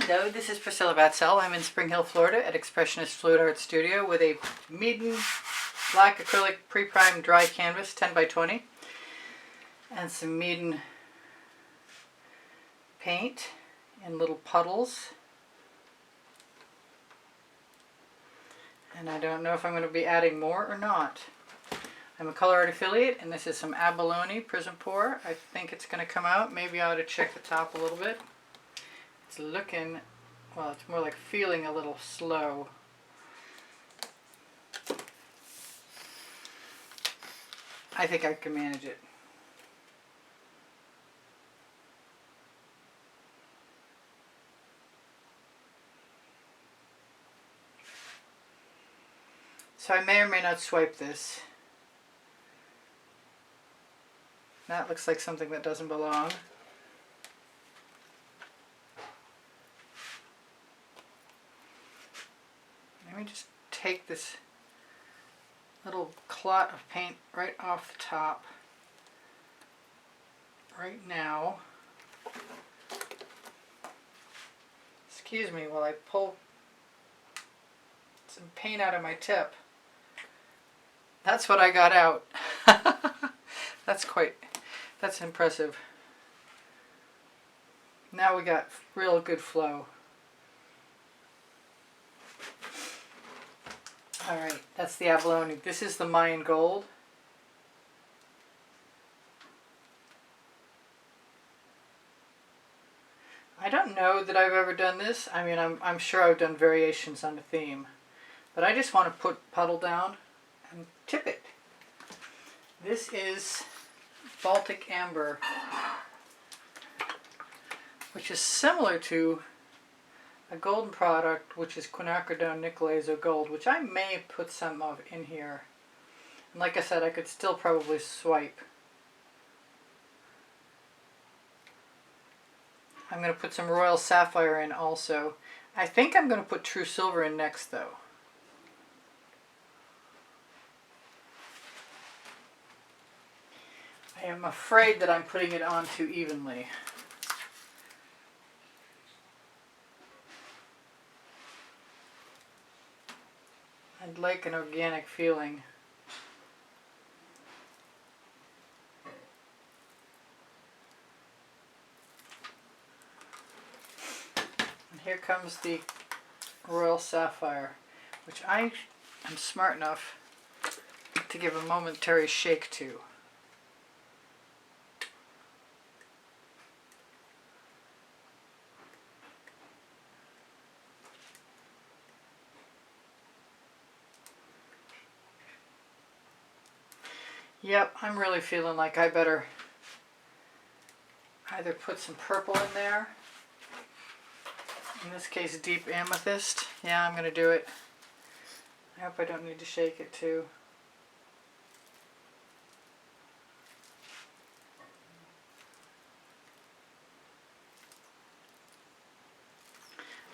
Hello, this is Priscilla Batzell. I'm in Spring Hill, Florida at Expressionist Fluid Art Studio with a Meeden Black Acrylic pre-primed dry canvas 10 by 20 and some Meeden paint in little puddles. And I don't know if I'm going to be adding more or not. I'm a Colourarte affiliate, and this is some Abalone Prizm Pour. I think it's going to come out. Maybe I ought to check the top a little bit. It's looking, well, it's more like feeling a little slow. I think I can manage it. So I may or may not swipe this. That looks like something that doesn't belong. Let me just take this little clot of paint right off the top right now. Excuse me while I pull some paint out of my tip. That's what I got out. That's impressive. Now we got real good flow. Alright, that's the Abalone. This is the Mayan Gold. I don't know that I've ever done this. I mean, I'm sure I've done variations on the theme. But I just want to put Puddle down and tip it. This is Baltic Amber, which is similar to a golden product, which is quinacridone nickel azo gold, which I may put some of in here. And like I said, I could still probably swipe. I'm going to put some Royal Sapphire in also. I think I'm going to put True Silver in next though. I am afraid that I'm putting it on too evenly. I'd like an organic feeling. And here comes the Royal Sapphire, which I am smart enough to give a momentary shake to. Yep, I'm really feeling like I better either put some purple in there, in this case deep amethyst. Yeah, I'm going to do it. I hope I don't need to shake it too.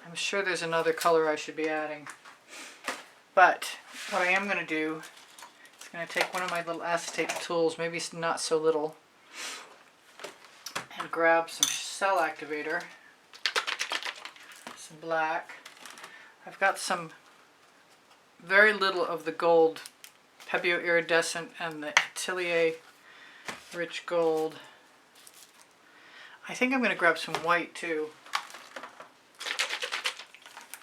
I'm sure there's another color I should be adding. But what I am going to do, I'm going to take one of my little acetate tools, maybe not so little, and grab some cell activator, some black. I've got some very little of the gold, Pebeo Iridescent and the Atelier Rich Gold. I think I'm going to grab some white too.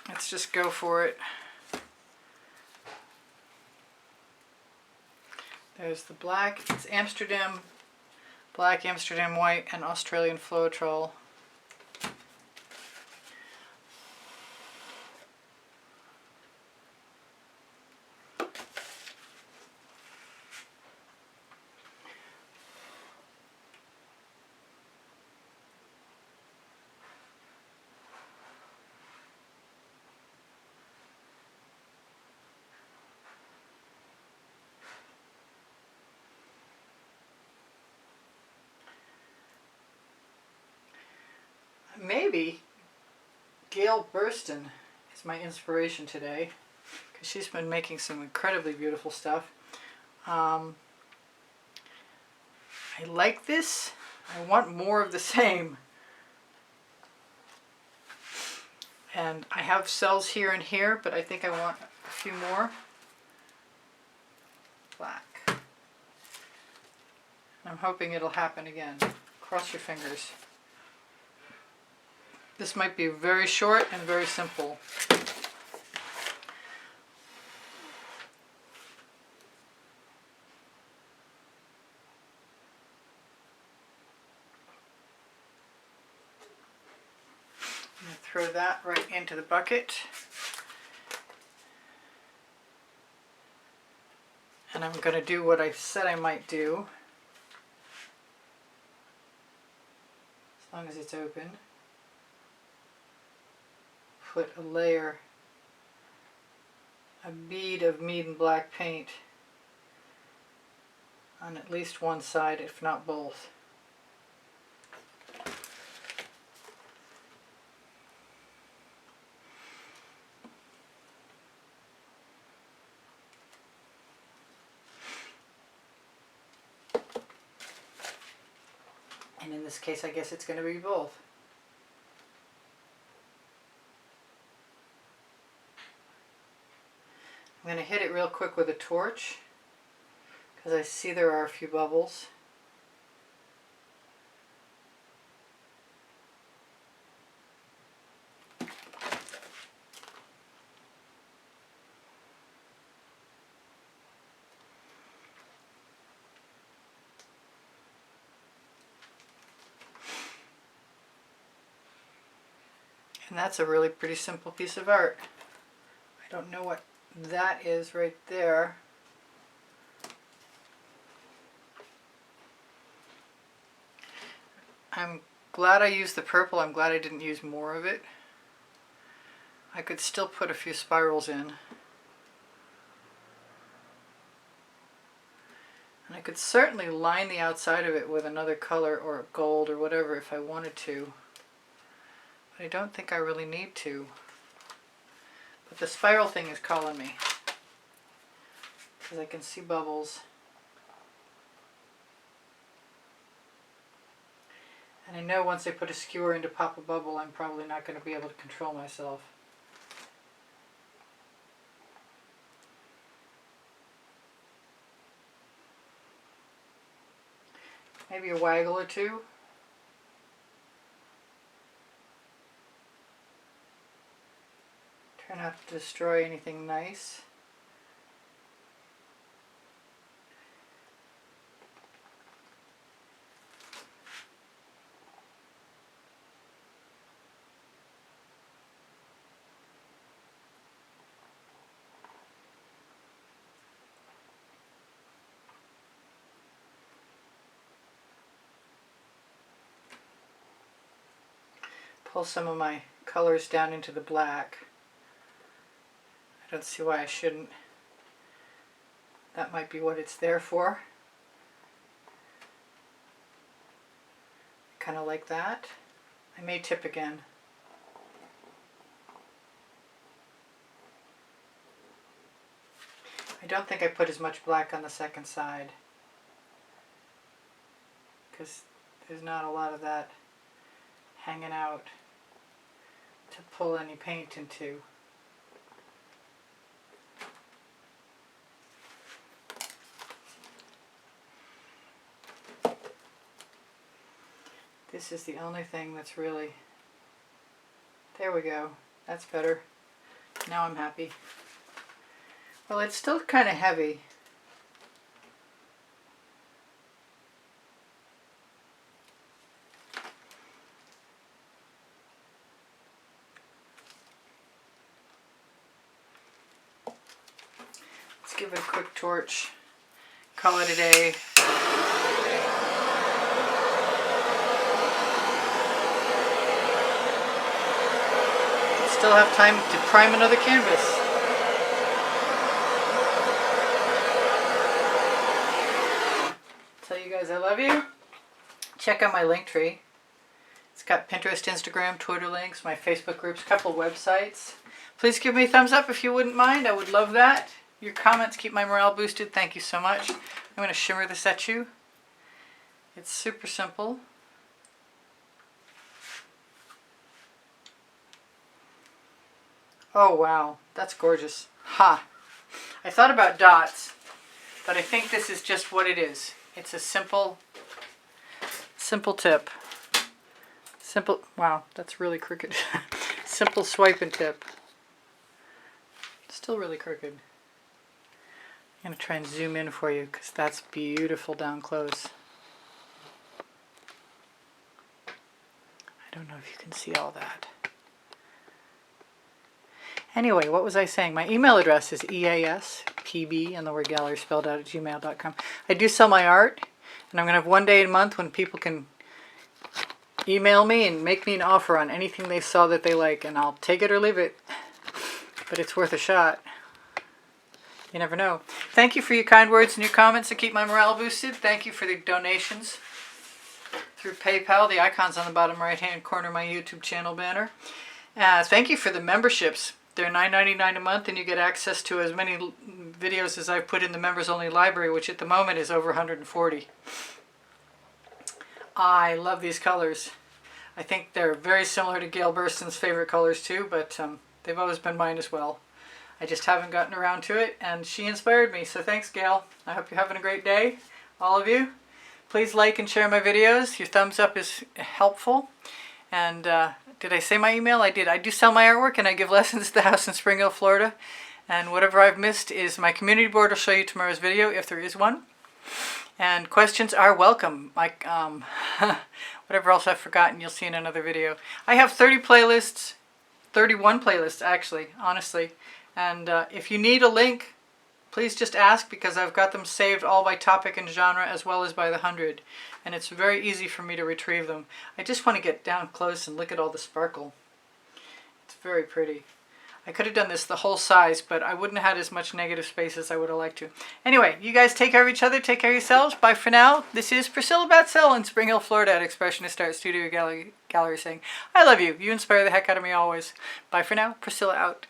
Let's just go for it. There's the black. It's Amsterdam black, Amsterdam white, and Australian Floetrol. Maybe Gail Burston is my inspiration today, because she's been making some incredibly beautiful stuff. I like this. I want more of the same. And I have cells here and here, but I think I want a few more. Black. I'm hoping it'll happen again. Cross your fingers. This might be very short and very simple. I'm going to throw that right into the bucket. And I'm going to do what I said I might do. As long as it's open. Put a layer, a bead of Meeden Black paint on at least one side, if not both. And in this case, I guess it's going to be both. I'm going to hit it real quick with a torch because I see there are a few bubbles. And that's a really pretty simple piece of art. I don't know what that is right there. I'm glad I used the purple. I'm glad I didn't use more of it. I could still put a few spirals in. And I could certainly line the outside of it with another color or gold or whatever if I wanted to. But I don't think I really need to. But the spiral thing is calling me. Because I can see bubbles. And I know once I put a skewer in to pop a bubble, I'm probably not going to be able to control myself. Maybe a waggle or two. Try not to destroy anything nice. Pull some of my colors down into the black. I don't see why I shouldn't. That might be what it's there for. Kind of like that. I may tip again. I don't think I put as much black on the second side because there's not a lot of that hanging out to pull any paint into. This is the only thing that's really... There we go. That's better. Now I'm happy. Well, it's still kind of heavy. Let's give it a quick torch. Call it a day. Still have time to prime another canvas. Tell you guys I love you. Check out my link tree. It's got Pinterest, Instagram, Twitter links, my Facebook groups, a couple websites. Please give me a thumbs up if you wouldn't mind. I would love that. Your comments keep my morale boosted. Thank you so much. I'm going to shimmer this at you. It's super simple. Oh wow, that's gorgeous. Ha! I thought about dots, but I think this is just what it is. It's a simple tip. Simple, wow, that's really crooked. Simple swipe and tip. Still really crooked. I'm going to try and zoom in for you because that's beautiful down close. I don't know if you can see all that. Anyway, what was I saying? My email address is easpb and the word gallery spelled out at gmail.com. I do sell my art, and I'm going to have one day a month when people can email me and make me an offer on anything they saw that they like, and I'll take it or leave it. But it's worth a shot. You never know. Thank you for your kind words and your comments to keep my morale boosted. Thank you for the donations through PayPal. The icon's on the bottom right-hand corner of my YouTube channel banner. Thank you for the memberships. They're $9.99 a month, and you get access to as many videos as I've put in the members-only library, which at the moment is over 140. I love these colors. I think they're very similar to Gail Burston's favorite colors too, but they've always been mine as well. I just haven't gotten around to it, and she inspired me, so thanks, Gail. I hope you're having a great day, all of you. Please like and share my videos. Your thumbs up is helpful. And did I say my email? I did. I do sell my artwork, and I give lessons at the house in Spring Hill, Florida. And whatever I've missed is my community board will show you tomorrow's video, if there is one. And questions are welcome. Like whatever else I've forgotten, you'll see in another video. I have 30 playlists, 31 playlists actually, honestly. And if you need a link, please just ask, because I've got them saved all by topic and genre as well as by the 100. And it's very easy for me to retrieve them. I just want to get down close and look at all the sparkle. It's very pretty. I could have done this the whole size, but I wouldn't have had as much negative space as I would have liked to. Anyway, you guys take care of each other, take care of yourselves. Bye for now. This is Priscilla Batzell in Spring Hill, Florida at Expressionist Art Studio Gallery saying, I love you. You inspire the heck out of me always. Bye for now. Priscilla out.